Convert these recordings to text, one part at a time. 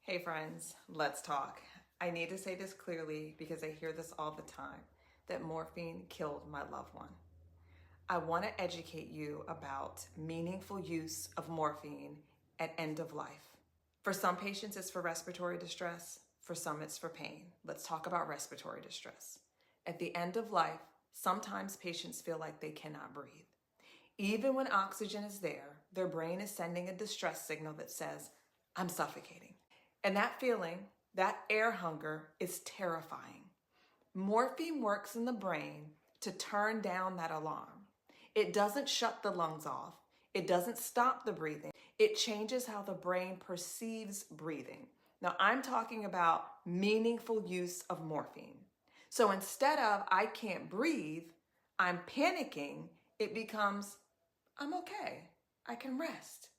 Hey friends, let's talk. I need to say this clearly because I hear this all the time, that morphine killed my loved one. I want to educate you about meaningful use of morphine at end of life. For some patients, it's for respiratory distress. For some, it's for pain. Let's talk about respiratory distress. At the end of life, sometimes patients feel like they cannot breathe. Even when oxygen is there, their brain is sending a distress signal that says, I'm suffocating. And that feeling, that air hunger, is terrifying. Morphine works in the brain to turn down that alarm. It doesn't shut the lungs off. It doesn't stop the breathing. It changes how the brain perceives breathing. Now, I'm talking about meaningful use of morphine. So instead of, I can't breathe, I'm panicking, it becomes, I'm okay. I can rest.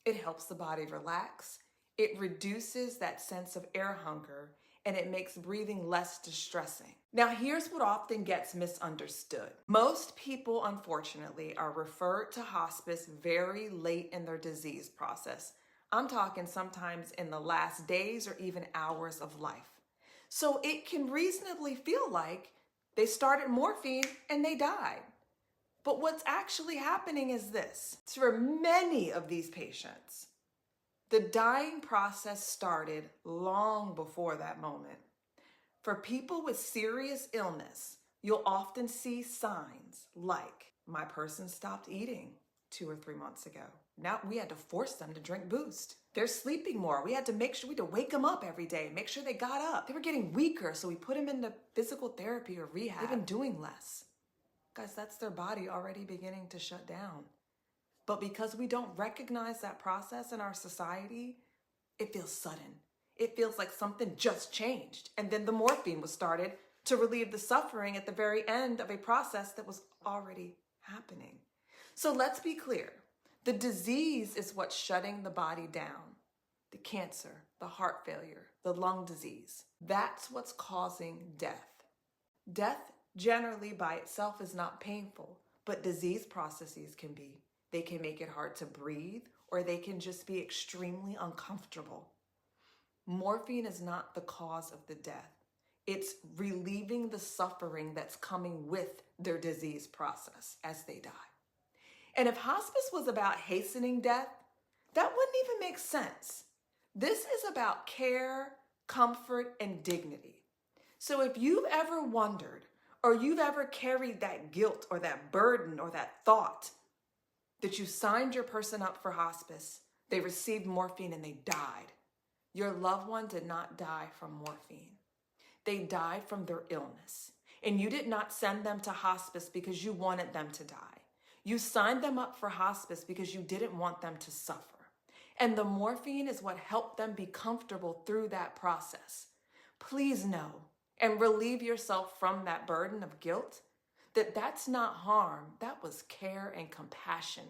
It helps the body relax. It reduces that sense of air hunger, and it makes breathing less distressing. Now, here's what often gets misunderstood. Most people, unfortunately, are referred to hospice very late in their disease process. I'm talking sometimes in the last days or even hours of life. So it can reasonably feel like they started morphine and they died. But what's actually happening is this. For many of these patients, the dying process started long before that moment. For people with serious illness, you'll often see signs like, my person stopped eating 2 or 3 months ago. Now we had to force them to drink Boost. They're sleeping more. We had to wake them up every day, make sure they got up. They were getting weaker, so we put them into physical therapy or rehab. They've been doing less. Guys, that's their body already beginning to shut down. But because we don't recognize that process in our society, it feels sudden. It feels like something just changed. And then the morphine was started to relieve the suffering at the very end of a process that was already happening. So let's be clear. The disease is what's shutting the body down. The cancer, the heart failure, the lung disease. That's what's causing death. Death generally by itself is not painful, but disease processes can be. They can make it hard to breathe, or they can just be extremely uncomfortable. Morphine is not the cause of the death. It's relieving the suffering that's coming with their disease process as they die. And if hospice was about hastening death, that wouldn't even make sense. This is about care, comfort, and dignity. So if you've ever wondered, or you've ever carried that guilt or that burden or that thought that you signed your person up for hospice, they received morphine and they died. Your loved one did not die from morphine. They died from their illness. And you did not send them to hospice because you wanted them to die. You signed them up for hospice because you didn't want them to suffer. And the morphine is what helped them be comfortable through that process. Please know and relieve yourself from that burden of guilt, that that's not harm, that was care and compassion